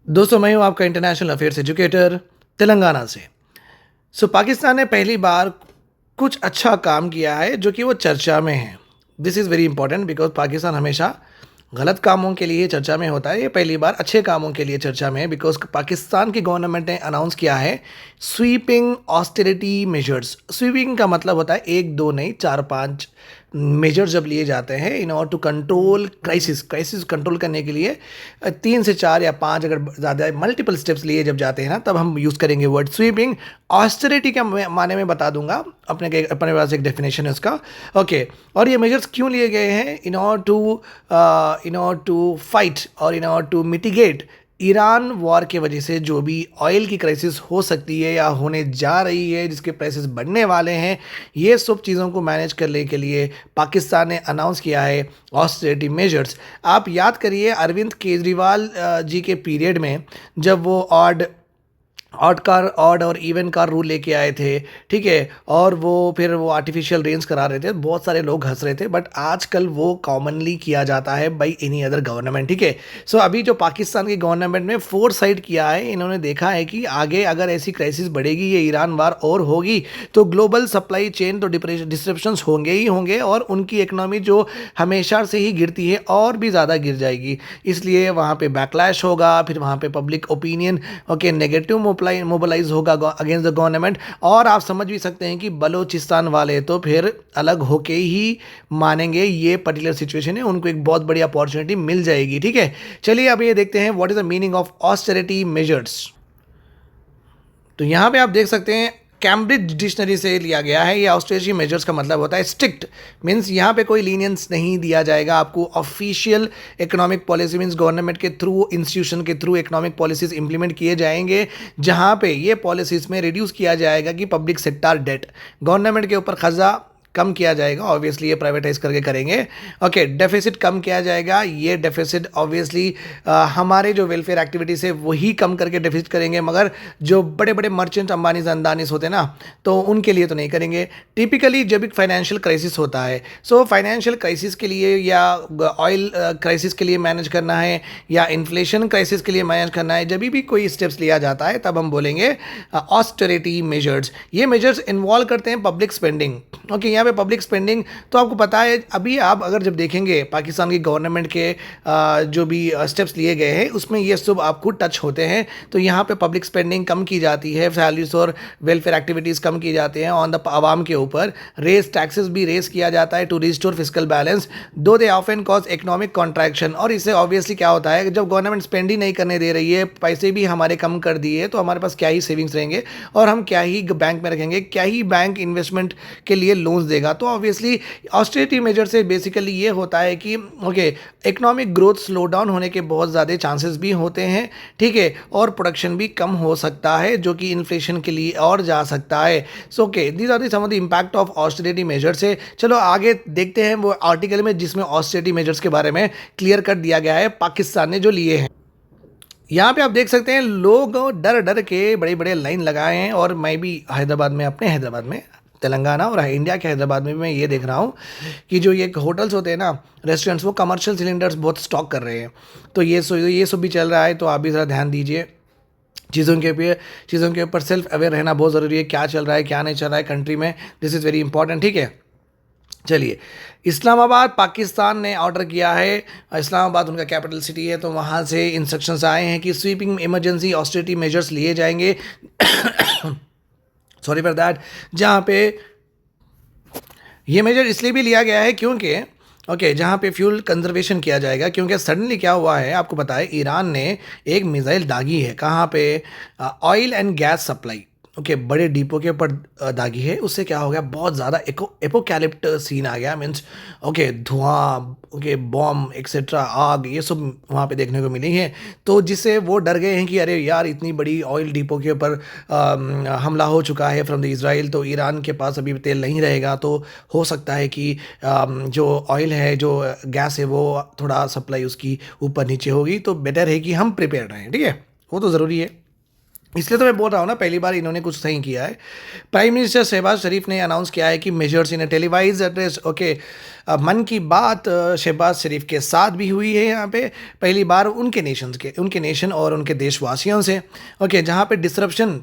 दोस्तों, मैं हूँ आपका इंटरनेशनल अफेयर्स एजुकेटर तेलंगाना से। पाकिस्तान ने पहली बार कुछ अच्छा काम किया है जो कि वो चर्चा में है। This is very important because Pakistan हमेशा गलत कामों के लिए चर्चा में होता है। ये पहली बार अच्छे कामों के लिए चर्चा में है बिकॉज पाकिस्तान की गवर्नमेंट ने अनाउंस किया है स्वीपिंग ऑस्टेरिटी मेजर्स। स्वीपिंग का मतलब होता है एक दो नहीं, चार पांच मेजर्स जब लिए जाते हैं in order to control crisis control करने के लिए 3 से 4 या 5, अगर ज़्यादा मल्टीपल स्टेप्स लिए जब जाते हैं ना, तब हम यूज़ करेंगे वर्ड स्वीपिंग। ऑस्टेरिटी का माने में बता दूंगा, अपने पास एक डेफिनेशन है उसका। ओके, और ये मेजर्स क्यों लिए गए हैं? इन ऑर्डर टू फाइट और in order to mitigate Iran war के वजह से जो भी ऑयल की क्राइसिस हो सकती है या होने जा रही है, जिसके प्राइसेस बढ़ने वाले हैं, ये सब चीज़ों को मैनेज करने के लिए पाकिस्तान ने अनाउंस किया है ऑस्टेरिटी मेजर्स। आप याद करिए अरविंद केजरीवाल जी के पीरियड में जब वो ऑड और इवन का रूल लेके आए थे, ठीक है, और वो फिर वो आर्टिफिशियल रेंज करा रहे थे, बहुत सारे लोग हंस रहे थे, बट आजकल वो कॉमनली किया जाता है बाई एनी अदर गवर्नमेंट, ठीक है। अभी जो पाकिस्तान की गवर्नमेंट ने फोर साइड किया है, इन्होंने देखा है कि आगे अगर ऐसी क्राइसिस बढ़ेगी, ये ईरान वार और होगी, तो ग्लोबल सप्लाई चेन तो डिस्ट्रप्शंस होंगे ही होंगे और उनकी इकोनॉमी जो हमेशा से ही गिरती है और भी ज़्यादा गिर जाएगी। इसलिए वहाँ पे बैकलैश होगा, फिर वहाँ पे public opinion okay negative mobilise होगा अगेंस्ट द गवर्नमेंट। और आप समझ भी सकते हैं कि बलोचिस्तान वाले तो फिर अलग होके ही मानेंगे ये पर्टिकुलर सिचुएशन है, उनको एक बहुत बड़ी अपॉर्चुनिटी मिल जाएगी, ठीक है। चलिए अब ये देखते हैं what is the meaning of austerity measures. तो यहाँ पे आप देख सकते हैं कैम्ब्रिज डिक्शनरी से लिया गया है। ये ऑस्टेरिटी मेजर्स का मतलब होता है स्ट्रिक्ट, मीन्स यहाँ पे कोई लीनियंस नहीं दिया जाएगा आपको। Official economic policy means government के थ्रू, इंस्टीट्यूशन के थ्रू इकोनॉमिक पॉलिसीज इंप्लीमेंट किए जाएंगे, जहाँ पे ये पॉलिसीज में रिड्यूस किया जाएगा कि पब्लिक सेक्टर डेट, गवर्नमेंट के ऊपर खर्चा कम किया जाएगा। ऑब्वियसली ये प्राइवेटाइज करके करेंगे। ओके, डेफिसिट कम किया जाएगा। ये डेफिसिट ऑब्वियसली हमारे जो वेलफेयर एक्टिविटीज है वही कम करके डेफिसिट करेंगे, मगर जो बड़े बड़े मर्चेंट अंबानी अंदानीस होते हैं ना, तो उनके लिए तो नहीं करेंगे। टिपिकली जब एक फाइनेंशियल क्राइसिस होता है, फाइनेंशियल क्राइसिस के लिए या ऑयल क्राइसिस के लिए मैनेज करना है या इन्फ्लेशन क्राइसिस के लिए मैनेज करना है, जब भी कोई स्टेप्स लिया जाता है तब हम बोलेंगे ऑस्टेरिटी मेजर्स। ये मेजर्स इन्वॉल्व करते हैं पब्लिक स्पेंडिंग। ओके, यहाँ पे पब्लिक स्पेंडिंग तो आपको पता है, अभी आप अगर जब देखेंगे पाकिस्तान की गवर्नमेंट के जो भी स्टेप्स लिए गए हैं उसमें ये सब आपको टच होते हैं। तो यहाँ पे पब्लिक स्पेंडिंग कम की जाती है, सैलरीज और वेलफेयर एक्टिविटीज़ कम की जाती हैं ऑन द आवाम के ऊपर। रेस टैक्सेस भी रेस किया जाता है टू रिस्टोर फिजिकल बैलेंस, दो they often cause economic contraction. और इससे ऑब्वियसली क्या होता है, जब गवर्नमेंट स्पेंड ही नहीं करने दे रही है, पैसे भी हमारे कम कर दिए, तो हमारे पास क्या ही सेविंग्स रहेंगे और हम क्या ही बैंक में रखेंगे, क्या ही बैंक इन्वेस्टमेंट के लिए लोन्स देगा। तो ऑब्वियसली ऑस्टेरिटी मेजर से बेसिकली ये होता है कि okay, economic growth slow down होने के बहुत ज़्यादा चांसेस भी होते हैं, ठीक है, और प्रोडक्शन भी कम हो सकता है जो कि इन्फ्लेशन के लिए और जा सकता है। Okay, these are the some of the impact of austerity measures है। चलो आगे देखते हैं वो आर्टिकल में जिसमें ऑस्टेरिटी मेजर्स के बारे में क्लियर कर दिया गया है पाकिस्तान ने जो लिए हैं। यहाँ पे आप देख सकते हैं लोग डर डर के बड़े बड़े लाइन लगाए हैं, और मैं भी हैदराबाद में, अपने हैदराबाद में, तेलंगाना और इंडिया के हैदराबाद में मैं ये देख रहा हूँ कि जो ये होटल्स होते हैं ना, रेस्टोरेंट्स, वो कमर्शियल सिलेंडर्स बहुत स्टॉक कर रहे हैं। तो ये सब भी चल रहा है, तो आप भी ज़रा ध्यान दीजिए चीज़ों के ऊपर सेल्फ अवेयर रहना बहुत ज़रूरी है, क्या चल रहा है क्या नहीं चल रहा है कंट्री में। दिस इज़ वेरी इंपॉर्टेंट, ठीक है। चलिए, इस्लामाबाद पाकिस्तान ने ऑर्डर किया है, इस्लामाबाद उनका कैपिटल सिटी है, तो वहाँ से इंस्ट्रक्शंस आए हैं कि स्वीपिंग इमरजेंसी ऑस्टेरिटी मेजर्स लिए जाएंगे सॉरी फॉर दैट। जहाँ पे ये मेजर इसलिए भी लिया गया है क्योंकि ओके, जहाँ पे फ्यूल कंजर्वेशन किया जाएगा, क्योंकि सडनली क्या हुआ है आपको पता है, ईरान ने एक मिसाइल दागी है। कहाँ पे? Oil and gas supply, okay, बड़े डिपो के ऊपर दागी है। उससे क्या हो गया, बहुत ज़्यादा एपोकैलिप्ट सीन आ गया, मीन्स ओके, धुआं, ओके, बॉम्ब एक्सेट्रा, आग, ये सब वहाँ पे देखने को मिली है। तो जिससे वो डर गए हैं कि अरे यार, इतनी बड़ी ऑयल डिपो के ऊपर हमला हो चुका है फ्रॉम द इजराइल, तो ईरान के पास अभी तेल नहीं रहेगा, तो हो सकता है कि जो ऑयल है, जो गैस है, वो थोड़ा सप्लाई उसकी ऊपर नीचे होगी। तो बेटर है कि हम प्रिपेयर रहें, ठीक है, वो तो ज़रूरी है। इसलिए तो मैं बोल रहा हूँ ना, पहली बार इन्होंने कुछ सही किया है। प्राइम मिनिस्टर शहबाज शरीफ ने अनाउंस किया है कि measures in televised address. Okay, मन की बात शहबाज शरीफ के साथ भी हुई है यहाँ पे, पहली बार उनके नेशन और उनके देशवासियों से। ओके, जहाँ पे डिसरप्शन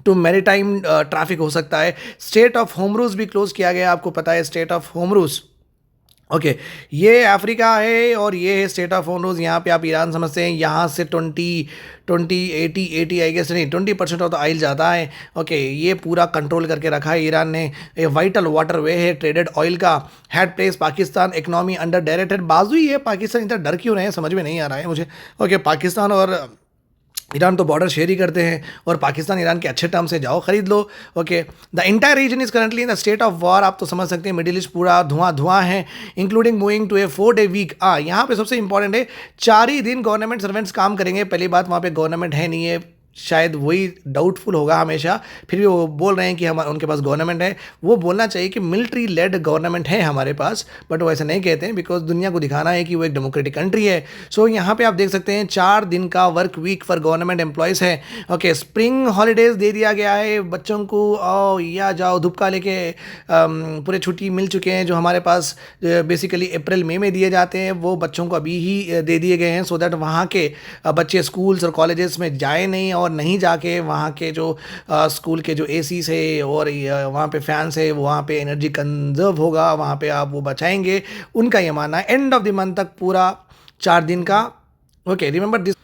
टू मैरीटाइम ट्रैफिक हो सकता है। स्टेट ऑफ होमरूज भी क्लोज किया गया, आपको पता है स्टेट ऑफ होमरूज। ओके, ये अफ्रीका है और ये है स्टेट ऑफ होमरूज। यहाँ पे आप ईरान समझते हैं, यहाँ से 20 20 80 80 आई गेस नहीं 20% ऑफ द ऑयल जाता है। ओके, ये पूरा कंट्रोल करके रखा है ईरान ने। ये वाइटल वाटर वे है ट्रेडेड ऑयल का। Head place Pakistan, economy under directed बाजू ही है। पाकिस्तान इतना डर क्यों रहे हैं समझ में नहीं आ रहा है मुझे। ओके, पाकिस्तान और ईरान तो बॉर्डर शेयर ही करते हैं, और पाकिस्तान ईरान के अच्छे टर्म से जाओ खरीद लो। Okay, the entire region is currently in the state of war. आप तो समझ सकते हैं मिडिल ईस्ट पूरा धुआं धुआं है, including moving to a 4 day week. यहाँ पे सबसे इंपॉर्टेंट है, 4 ही दिन गवर्नमेंट सर्वेंट्स काम करेंगे। पहली बात, वहाँ पे गवर्नमेंट है नहीं है, शायद वही डाउटफुल होगा हमेशा। फिर भी वो बोल रहे हैं कि हम उनके पास गवर्नमेंट है। वो बोलना चाहिए कि मिलिट्री लेड गवर्नमेंट है हमारे पास, बट वो ऐसा नहीं कहते हैं, बिकॉज दुनिया को दिखाना है कि वो एक डेमोक्रेटिक कंट्री है। सो यहाँ पे आप देख सकते हैं 4 दिन का work week for government employees है। ओके, स्प्रिंग हॉलीडेज दे दिया गया है बच्चों को, आओ या जाओ धुपका लेके। पूरे छुट्टी मिल चुके हैं जो हमारे पास बेसिकली अप्रैल मई में दिए जाते हैं, वो बच्चों को अभी ही दे दिए गए हैं, सो दैट वहाँ के बच्चे स्कूल्स और कॉलेजेस में जाए नहीं, और नहीं जाके वहाँ के जो स्कूल के जो एसी से और वहाँ पे फैंस है, वहाँ पे एनर्जी कंजर्व होगा, वहाँ पे आप वो बचाएंगे। उनका ये मानना है एंड ऑफ द मंथ तक पूरा 4 दिन का। Okay, remember this.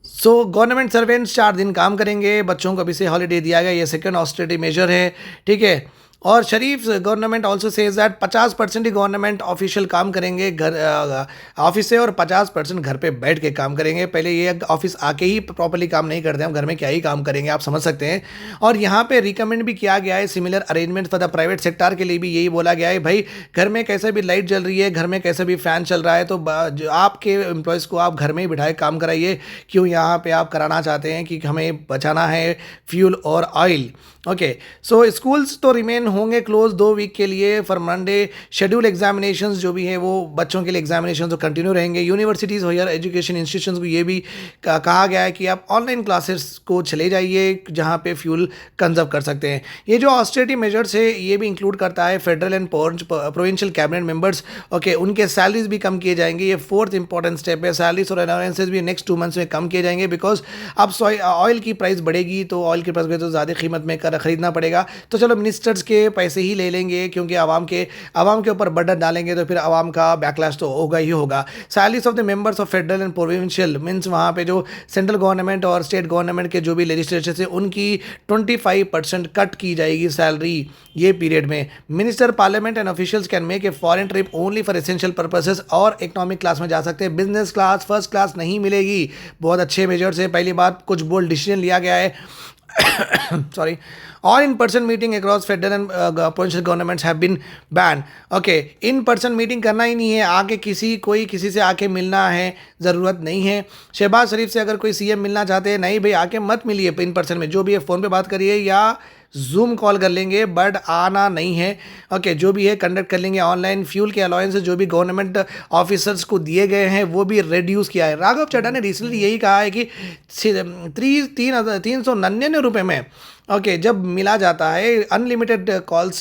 So government servants 4 दिन काम करेंगे, बच्चों को अभी से हॉलीडे दिया गया, ये सेकंड ऑस्टेरिटी मेजर है, ठीक है। और Sharif government also says that 50% ही गवर्नमेंट ऑफिशियल काम करेंगे घर ऑफिस से, और 50% घर पे बैठ के काम करेंगे। पहले ये ऑफिस आके ही प्रॉपर्ली काम नहीं करते हैं, हम घर में क्या ही काम करेंगे, आप समझ सकते हैं। और यहाँ पे रिकमेंड भी किया गया है similar arrangement for the private sector के लिए भी यही बोला गया है, भाई घर में कैसे भी लाइट जल रही है, घर में कैसे भी फैन चल रहा है, तो जो आपके एम्प्लॉयज़ को आप घर में ही बिठाए काम कराइए। क्यों यहाँ पे आप कराना चाहते हैं कि हमें बचाना है फ्यूल और ऑयल। ओके, सो स्कूल्स तो रिमेन होंगे क्लोज 2 वीक के लिए फॉर मंडे। शेड्यूल एग्जामिनेशंस जो भी है वो बच्चों के लिए एग्जामिनेशन तो कंटिन्यू रहेंगे। यूनिवर्सिटीज़ हायर एजुकेशन इंस्टीट्यूशंस को ये भी कहा गया है कि आप ऑनलाइन क्लासेस को चले जाइए जहाँ पे फ्यूल कंजर्व कर सकते हैं। ये जो ऑस्टेरिटी मेजर्स है ये भी इंक्लूड करता है federal and provincial cabinet members. Okay, उनके सैलरीज भी कम किए जाएंगे, ये 4th इंपॉर्टेंट स्टेप है। सैलरीज और अलाउंसेज भी नेक्स्ट 2 मंथ्स में कम किए जाएंगे, बिकॉज अब ऑयल की प्राइस बढ़ेगी, तो ऑयल की प्राइस तो ज़्यादा कीमत में खरीदना पड़ेगा। तो चलो मिनिस्टर्स के पैसे ही ले लेंगे, क्योंकि आवाम के ऊपर बर्डन डालेंगे तो फिर आवाम का बैकलैश तो होगा ही होगा। Salaries of the members of federal and provincial means वहाँ पे जो सेंट्रल गवर्नमेंट और स्टेट गवर्नमेंट के जो भी लेजिस्लेचर है उनकी 25% कट की जाएगी सैलरी ये पीरियड में। Minister, parliament and officials can make a foreign trip only for essential purposes, और इकोनॉमिक क्लास में जा सकते हैं, बिजनेस क्लास फर्स्ट क्लास नहीं मिलेगी। बहुत अच्छे मेजर्स है। पहली बात, कुछ बोल्ड डिसीजन लिया गया है sorry, all in-person meeting across federal and provincial governments have been banned. Okay, in-person meeting करना ही नहीं है, आके किसी से आके मिलना है, ज़रूरत नहीं है। शहबाज शरीफ से अगर कोई सीएम मिलना चाहते हैं, नहीं भाई आके मत मिलिए इन पर्सन में, जो भी है फ़ोन पे बात करिए या जूम कॉल कर लेंगे, बट आना नहीं है। ओके, जो भी है कंडक्ट कर लेंगे ऑनलाइन। फ्यूल के अलाउंस जो भी गवर्नमेंट ऑफिसर्स को दिए गए हैं वो भी रिड्यूस किया है। राघव चड्ढा ने रिसेंटली यही कहा है कि 399 रुपये में ओके जब मिला जाता है, अनलिमिटेड कॉल्स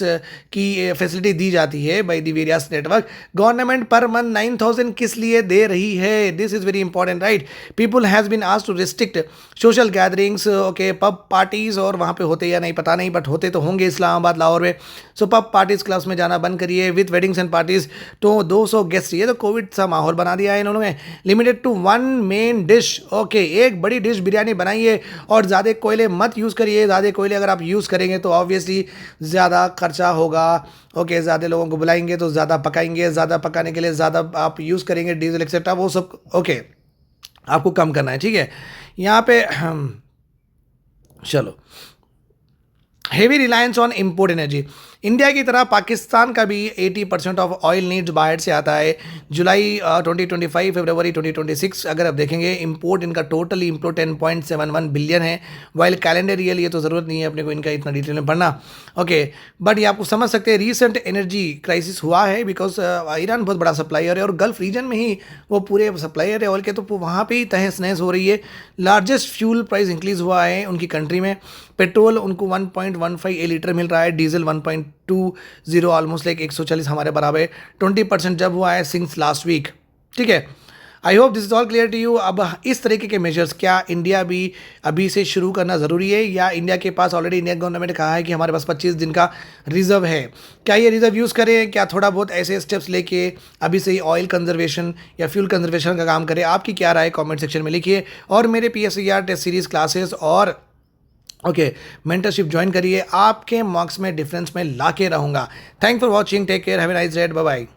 की फैसिलिटी दी जाती है by the various network, government per month 9000 किस लिए दे रही है? This is very important, right. People has been asked to restrict social gatherings, okay, pub parties, और वहाँ पे होते या नहीं पता नहीं, बट होते तो होंगे इस्लामाबाद, लाहौर में। सो पब पार्टीज़ क्लब्स में जाना बंद करिए, विथ वेडिंग्स एंड पार्टीज़ तो 200 गेस्ट, ये तो कोविड सा माहौल बना दिया है इन्होंने। Limited to 1 main dish, okay, एक बड़ी डिश बिरयानी बनाइए, और ज़्यादा कोयले मत यूज़ करिए। ज़्यादा कोयले अगर आप यूज़ करेंगे तो ऑब्वियसली ज़्यादा खर्चा होगा। ओके, ज़्यादा लोगों को बुलाएंगे तो ज़्यादा पकाएंगे, ज़्यादा पकाने के लिए ज़्यादा आप यूज़ करेंगे डीजल एक्सेट्रा, वो सब ओके आपको कम करना है, ठीक है। यहाँ पे चलो, heavy reliance on import energy. India की तरह पाकिस्तान का भी 80% ऑफ ऑयल नीड्स बाहर से आता है। जुलाई 2025 फरवरी 2026 अगर आप देखेंगे इंपोर्ट इनका टोटल इंपोर्ट 10.71 बिलियन है, वाइल कैलेंडर ईयर ये तो ज़रूरत नहीं है अपने को इनका इतना डिटेल में पढ़ना। ओके, बट ये आपको समझ सकते हैं रीसेंट एनर्जी क्राइसिस हुआ है बिकॉज ईरान बहुत बड़ा सप्लायर है और गल्फ रीजन में ही वो पूरे सप्लायर है ऑयल के, तो वहाँ पे ही तहस नहस हो रही है। लार्जेस्ट फ्यूल प्राइस इंक्रीज हुआ है उनकी कंट्री में। पेट्रोल उनको 1.15 ए लीटर मिल रहा है, डीजल 1.20 ऑलमोस्ट लाइक 140 हमारे बराबर है। 20% जब हुआ है सिंस लास्ट वीक। ठीक है, I hope this is all clear to you. अब इस तरीके के मेजर्स क्या इंडिया भी अभी से शुरू करना ज़रूरी है, या इंडिया के पास ऑलरेडी इंडियन गवर्नमेंट ने कहा है कि हमारे पास 25 दिन का रिजर्व है, क्या ये रिजर्व यूज़ करें, क्या थोड़ा बहुत ऐसे स्टेप्स लेके अभी से ही ऑयल कंजर्वेशन या फ्यूल कंजर्वेशन का काम करें? आपकी क्या राय कमेंट सेक्शन में लिखिए, और मेरे PSCR टेस्ट सीरीज़ क्लासेस और मेंटरशिप ज्वाइन करिए, आपके मार्क्स में डिफरेंस में ला के रहूँगा। Thank for watching, take care, have a nice day, bye bye.